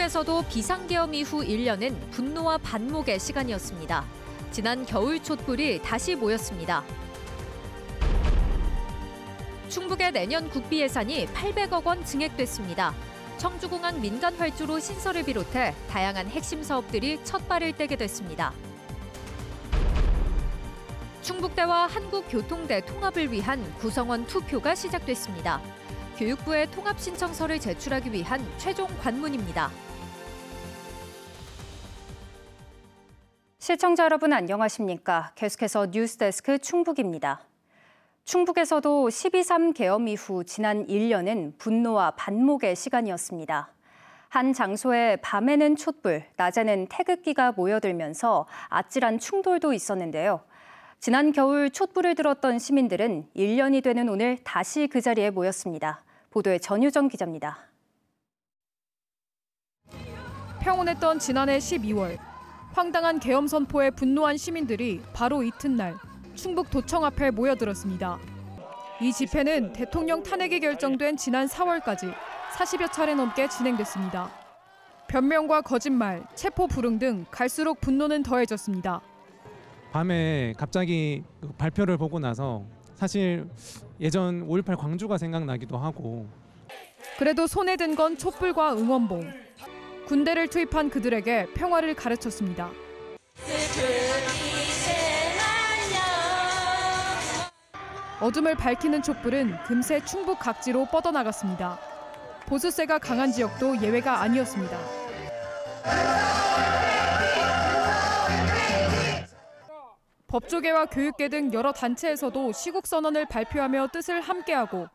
충북에서도 비상계엄 이후 1년은 분노와 반목의 시간이었습니다. 지난 겨울 촛불이 다시 모였습니다. 충북의 내년 국비 예산이 800억 원 증액됐습니다. 청주공항 민간 활주로 신설을 비롯해 다양한 핵심 사업들이 첫 발을 떼게 됐습니다. 충북대와 한국교통대 통합을 위한 구성원 투표가 시작됐습니다. 교육부에 통합 신청서를 제출하기 위한 최종 관문입니다. 시청자 여러분 안녕하십니까? 계속해서 뉴스데스크 충북입니다. 충북에서도 12.3 계엄 이후 지난 1년은 분노와 반목의 시간이었습니다. 한 장소에 밤에는 촛불, 낮에는 태극기가 모여들면서 아찔한 충돌도 있었는데요. 지난 겨울 촛불을 들었던 시민들은 1년이 되는 오늘 다시 그 자리에 모였습니다. 보도에 전유정 기자입니다. 평온했던 지난해 12월, 황당한 계엄 선포에 분노한 시민들이 바로 이튿날 충북 도청 앞에 모여들었습니다. 이 집회는 대통령 탄핵이 결정된 지난 4월까지 40여 차례 넘게 진행됐습니다. 변명과 거짓말, 체포 불응 등 갈수록 분노는 더해졌습니다. 밤에 갑자기 발표를 보고 나서 사실 예전 5.18 광주가 생각나기도 하고. 그래도 손에 든 건 촛불과 응원봉. 군대를 투입한 그들에게 평화를 가르쳤습니다. 어둠을 밝히는 촛불은 금세 충북 각지로 뻗어나갔습니다. 보수세가 강한 지역도 예외가 아니었습니다. 법조계와 교육계 등 여러 단체에서도 시국선언을 발표하며 뜻을 함께하고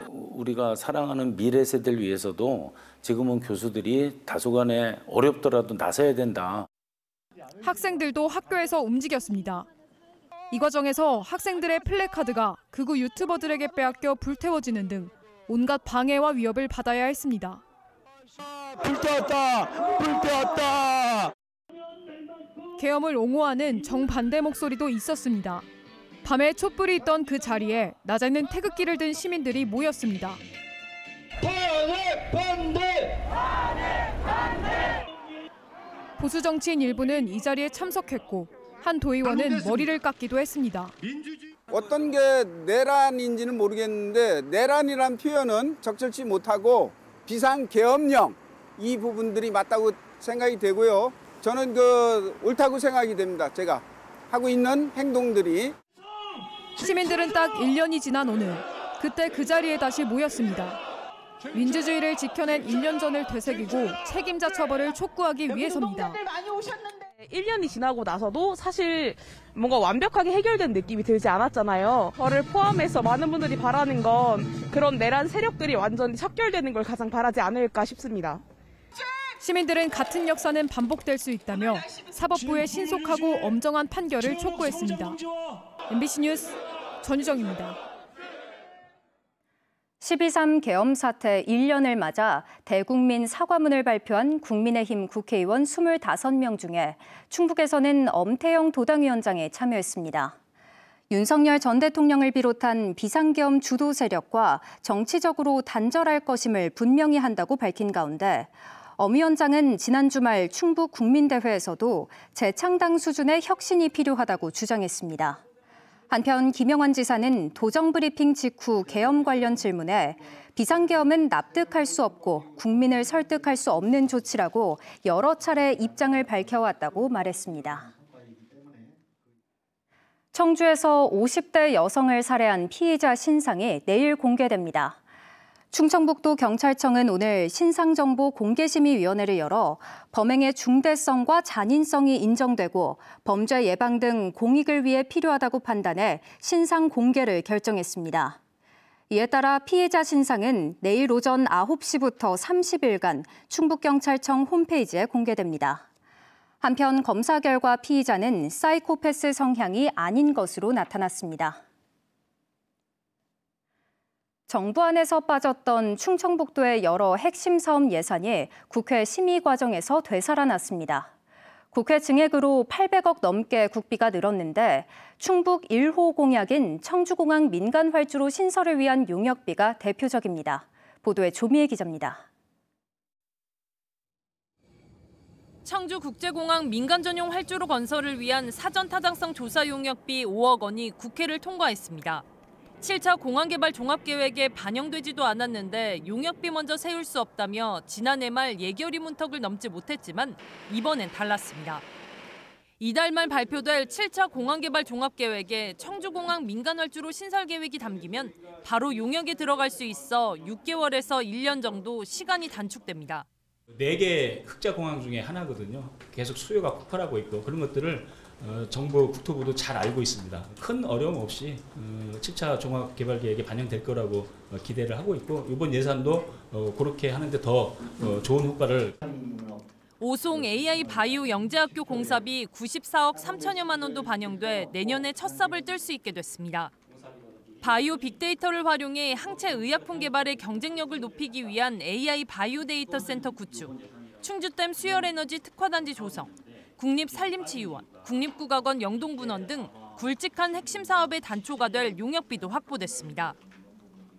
우리가 사랑하는 미래 세대를 위해서도 지금은 교수들이 다소간에 어렵더라도 나서야 된다. 학생들도 학교에서 움직였습니다. 이 과정에서 학생들의 플래카드가 극우 유튜버들에게 빼앗겨 불태워지는 등 온갖 방해와 위협을 받아야 했습니다. 불태웠다! 불태웠다! 계엄을 옹호하는 정반대 목소리도 있었습니다. 밤에 촛불이 있던 그 자리에 낮에는 태극기를 든 시민들이 모였습니다. 탄핵 반대! 탄핵 반대! 보수 정치인 일부는 이 자리에 참석했고 한 도의원은 머리를 깎기도 했습니다. 어떤 게 내란인지는 모르겠는데 내란이란 표현은 적절치 못하고 비상계엄령 이 부분들이 맞다고 생각이 되고요. 저는 옳다고 생각이 됩니다. 제가 하고 있는 행동들이. 시민들은 딱 1년이 지난 오늘 그때 그 자리에 다시 모였습니다. 민주주의를 지켜낸 1년 전을 되새기고 책임자 처벌을 촉구하기 위해서입니다. 1년이 지나고 나서도 사실 뭔가 완벽하게 해결된 느낌이 들지 않았잖아요. 저를 포함해서 많은 분들이 바라는 건 그런 내란 세력들이 완전히 척결되는 걸 가장 바라지 않을까 싶습니다. 시민들은 같은 역사는 반복될 수 있다며 사법부의 신속하고 엄정한 판결을 촉구했습니다. MBC 뉴스 전유정입니다. 12.3 계엄 사태 1년을 맞아 대국민 사과문을 발표한 국민의힘 국회의원 25명 중에 충북에서는 엄태영 도당위원장이 참여했습니다. 윤석열 전 대통령을 비롯한 비상계엄 주도 세력과 정치적으로 단절할 것임을 분명히 한다고 밝힌 가운데 엄 위원장은 지난 주말 충북 국민대회에서도 재창당 수준의 혁신이 필요하다고 주장했습니다. 한편 김영환 지사는 도정브리핑 직후 계엄 관련 질문에 비상계엄은 납득할 수 없고 국민을 설득할 수 없는 조치라고 여러 차례 입장을 밝혀왔다고 말했습니다. 청주에서 50대 여성을 살해한 피의자 신상이 내일 공개됩니다. 충청북도 경찰청은 오늘 신상정보 공개심의위원회를 열어 범행의 중대성과 잔인성이 인정되고 범죄 예방 등 공익을 위해 필요하다고 판단해 신상 공개를 결정했습니다. 이에 따라 피해자 신상은 내일 오전 9시부터 30일간 충북경찰청 홈페이지에 공개됩니다. 한편 검사 결과 피의자는 사이코패스 성향이 아닌 것으로 나타났습니다. 정부 안에서 빠졌던 충청북도의 여러 핵심 사업 예산이 국회 심의 과정에서 되살아났습니다. 국회 증액으로 800억 넘게 국비가 늘었는데 충북 1호 공약인 청주공항 민간 활주로 신설을 위한 용역비가 대표적입니다. 보도에 조미애 기자입니다. 청주국제공항 민간 전용 활주로 건설을 위한 사전 타당성 조사 용역비 5억 원이 국회를 통과했습니다. 7차 공항개발 종합계획에 반영되지도 않았는데 용역비 먼저 세울 수 없다며 지난해 말 예결위 문턱을 넘지 못했지만 이번엔 달랐습니다. 이달 말 발표될 7차 공항개발 종합계획에 청주공항 민간활주로 신설 계획이 담기면 바로 용역에 들어갈 수 있어 6개월에서 1년 정도 시간이 단축됩니다. 4개 흑자공항 중에 하나거든요. 계속 수요가 폭발하고 있고 그런 것들을 정부 국토부도 잘 알고 있습니다. 큰 어려움 없이 7차 종합개발계획에 반영될 거라고 기대를 하고 있고 이번 예산도 그렇게 하는데 더 좋은 효과를. 오송 AI 바이오 영재학교 공사비 94억 3천여만 원도 반영돼 내년에 첫 삽을 뜰 수 있게 됐습니다. 바이오 빅데이터를 활용해 항체 의약품 개발의 경쟁력을 높이기 위한 AI 바이오 데이터 센터 구축, 충주댐 수열에너지 특화단지 조성, 국립산림치유원, 국립국악원 영동분원 등 굵직한 핵심 사업의 단초가 될 용역비도 확보됐습니다.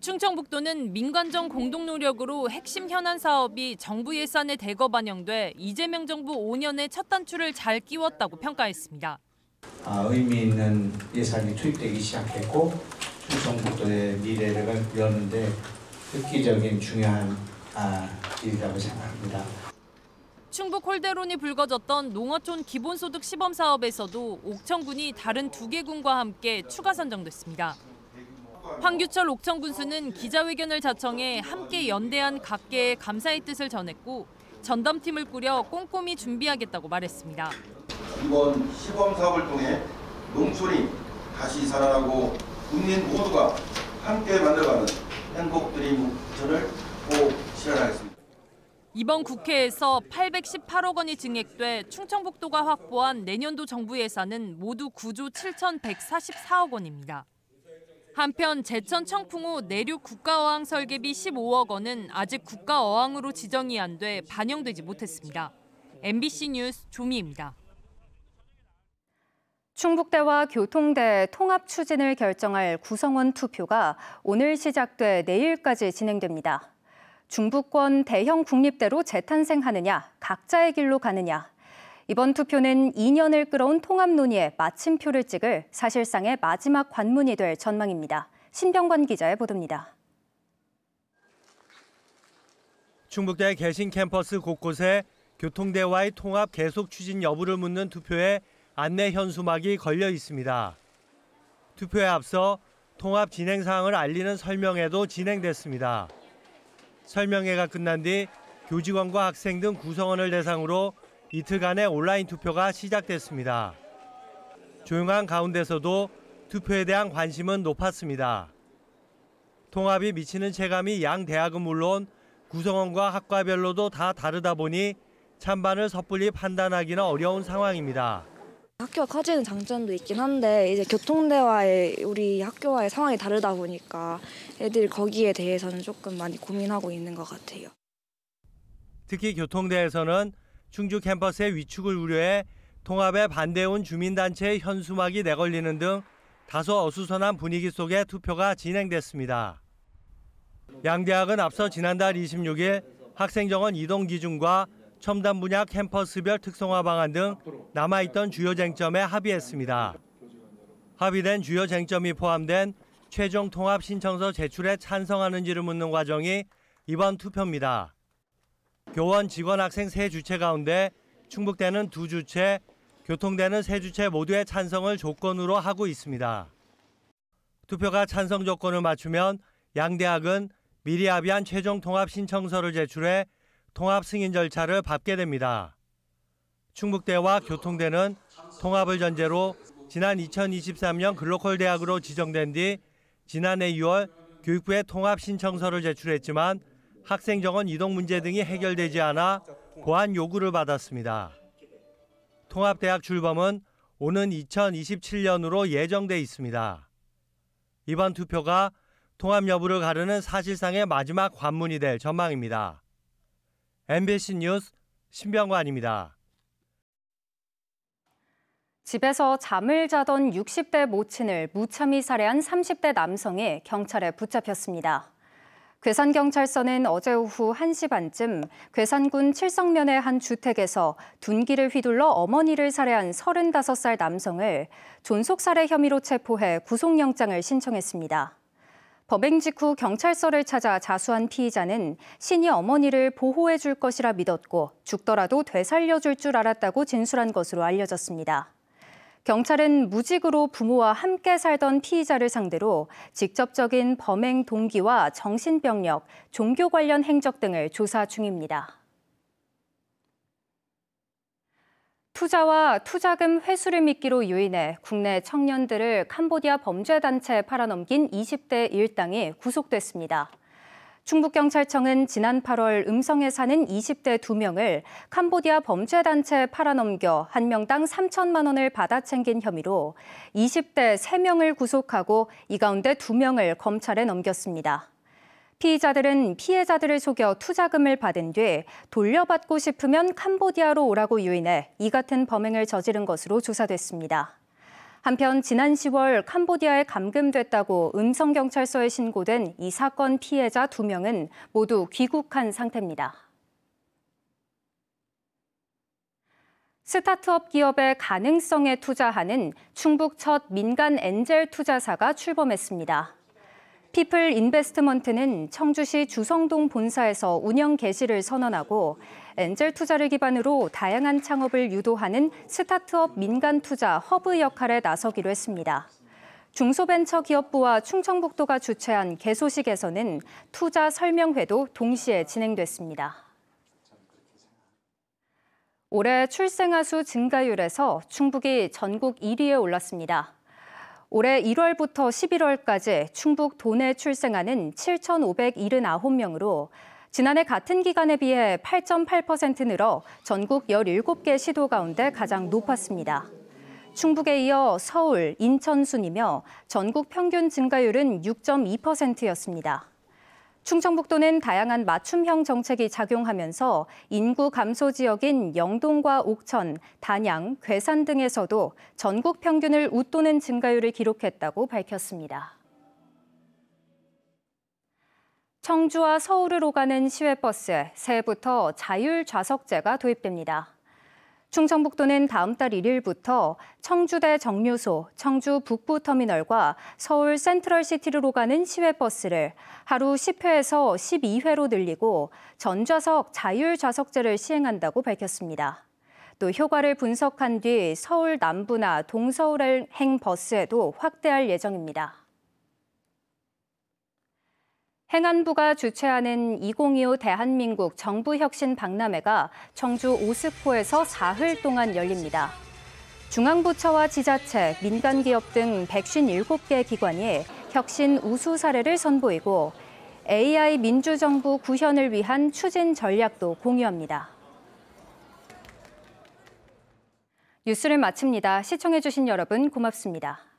충청북도는 민관정 공동 노력으로 핵심 현안 사업이 정부 예산에 대거 반영돼 이재명 정부 5년의 첫 단추를 잘 끼웠다고 평가했습니다. 의미 있는 예산이 투입되기 시작했고 충청북도의 미래를 여는데 획기적인 중요한 일이라고 생각합니다. 충북 홀대론이 불거졌던 농어촌 기본소득 시범 사업에서도 옥천군이 다른 2개 군과 함께 추가 선정됐습니다. 황규철 옥천 군수는 기자회견을 자청해 함께 연대한 각계에 감사의 뜻을 전했고 전담팀을 꾸려 꼼꼼히 준비하겠다고 말했습니다. 이번 시범 사업을 통해 농촌이 다시 살아나고 국민 모두가 함께 만들어가는 행복 드림 옥천을 꼭 실현하겠습니다. 이번 국회에서 818억 원이 증액돼 충청북도가 확보한 내년도 정부 예산은 모두 9조 7,144억 원입니다. 한편 제천 청풍호 내륙 국가어항 설계비 15억 원은 아직 국가어항으로 지정이 안 돼 반영되지 못했습니다. MBC 뉴스 조미입니다. 충북대와 교통대 통합 추진을 결정할 구성원 투표가 오늘 시작돼 내일까지 진행됩니다. 중부권 대형 국립대로 재탄생하느냐, 각자의 길로 가느냐. 이번 투표는 2년을 끌어온 통합 논의에 마침표를 찍을 사실상의 마지막 관문이 될 전망입니다. 신병관 기자의 보도입니다. 충북대 개신 캠퍼스 곳곳에 교통대와의 통합 계속 추진 여부를 묻는 투표에 안내 현수막이 걸려 있습니다. 투표에 앞서 통합 진행 사항을 알리는 설명회도 진행됐습니다. 설명회가 끝난 뒤 교직원과 학생 등 구성원을 대상으로 이틀간의 온라인 투표가 시작됐습니다. 조용한 가운데서도 투표에 대한 관심은 높았습니다. 통합이 미치는 체감이 양 대학은 물론 구성원과 학과별로도 다 다르다 보니 찬반을 섣불리 판단하기는 어려운 상황입니다. 학교가 커지는 장점도 있긴 한데 이제 교통대와의 우리 학교와의 상황이 다르다 보니까 애들이 거기에 대해서는 조금 많이 고민하고 있는 것 같아요. 특히 교통대에서는 충주 캠퍼스의 위축을 우려해 통합에 반대해온 주민단체의 현수막이 내걸리는 등 다소 어수선한 분위기 속에 투표가 진행됐습니다. 양 대학은 앞서 지난달 26일 학생 정원 이동 기준과 첨단 분야 캠퍼스별 특성화 방안 등 남아있던 주요 쟁점에 합의했습니다. 합의된 주요 쟁점이 포함된 최종 통합 신청서 제출에 찬성하는지를 묻는 과정이 이번 투표입니다. 교원, 직원, 학생 3주체 가운데 충북대는 2주체, 교통대는 3주체 모두의 찬성을 조건으로 하고 있습니다. 투표가 찬성 조건을 맞추면 양 대학은 미리 합의한 최종 통합 신청서를 제출해 통합 승인 절차를 밟게 됩니다. 충북대와 교통대는 통합을 전제로 지난 2023년 글로컬 대학으로 지정된 뒤 지난해 2월 교육부에 통합 신청서를 제출했지만 학생 정원 이동 문제 등이 해결되지 않아 보완 요구를 받았습니다. 통합대학 출범은 오는 2027년으로 예정돼 있습니다. 이번 투표가 통합 여부를 가르는 사실상의 마지막 관문이 될 전망입니다. MBC 뉴스 신병관입니다. 집에서 잠을 자던 60대 모친을 무참히 살해한 30대 남성이 경찰에 붙잡혔습니다. 괴산경찰서는 어제 오후 1시 반쯤 괴산군 칠성면의 한 주택에서 둔기를 휘둘러 어머니를 살해한 35살 남성을 존속살해 혐의로 체포해 구속영장을 신청했습니다. 범행 직후 경찰서를 찾아 자수한 피의자는 신이 어머니를 보호해 줄 것이라 믿었고 죽더라도 되살려줄 줄 알았다고 진술한 것으로 알려졌습니다. 경찰은 무직으로 부모와 함께 살던 피의자를 상대로 직접적인 범행 동기와 정신병력, 종교 관련 행적 등을 조사 중입니다. 투자와 투자금 회수를 미끼로 유인해 국내 청년들을 캄보디아 범죄단체에 팔아넘긴 20대 일당이 구속됐습니다. 충북경찰청은 지난 8월 음성에 사는 20대 2명을 캄보디아 범죄단체에 팔아넘겨 한 명당 3천만 원을 받아챙긴 혐의로 20대 3명을 구속하고 이 가운데 2명을 검찰에 넘겼습니다. 피의자들은 피해자들을 속여 투자금을 받은 뒤 돌려받고 싶으면 캄보디아로 오라고 유인해 이 같은 범행을 저지른 것으로 조사됐습니다. 한편 지난 10월 캄보디아에 감금됐다고 음성경찰서에 신고된 이 사건 피해자 2명은 모두 귀국한 상태입니다. 스타트업 기업의 가능성에 투자하는 충북 첫 민간 엔젤 투자사가 출범했습니다. 피플 인베스트먼트는 청주시 주성동 본사에서 운영 개시를 선언하고 엔젤 투자를 기반으로 다양한 창업을 유도하는 스타트업 민간 투자 허브 역할에 나서기로 했습니다. 중소벤처기업부와 충청북도가 주최한 개소식에서는 투자 설명회도 동시에 진행됐습니다. 올해 출생아 수 증가율에서 충북이 전국 1위에 올랐습니다. 올해 1월부터 11월까지 충북 도내 출생아는 7,579명으로 지난해 같은 기간에 비해 8.8% 늘어 전국 17개 시도 가운데 가장 높았습니다. 충북에 이어 서울, 인천 순이며 전국 평균 증가율은 6.2%였습니다. 충청북도는 다양한 맞춤형 정책이 작용하면서 인구 감소 지역인 영동과 옥천, 단양, 괴산 등에서도 전국 평균을 웃도는 증가율을 기록했다고 밝혔습니다. 청주와 서울을 오가는 시외버스에 새해부터 자율 좌석제가 도입됩니다. 충청북도는 다음 달 1일부터 청주대 정류소, 청주 북부터미널과 서울 센트럴시티를 오가는 시외버스를 하루 10회에서 12회로 늘리고 전좌석 자율좌석제를 시행한다고 밝혔습니다. 또 효과를 분석한 뒤 서울 남부나 동서울행 버스에도 확대할 예정입니다. 행안부가 주최하는 2025 대한민국 정부혁신 박람회가 청주 오스포에서 사흘 동안 열립니다. 중앙부처와 지자체, 민간기업 등 157개 기관이 혁신 우수 사례를 선보이고 AI 민주정부 구현을 위한 추진 전략도 공유합니다. 뉴스를 마칩니다. 시청해주신 여러분 고맙습니다.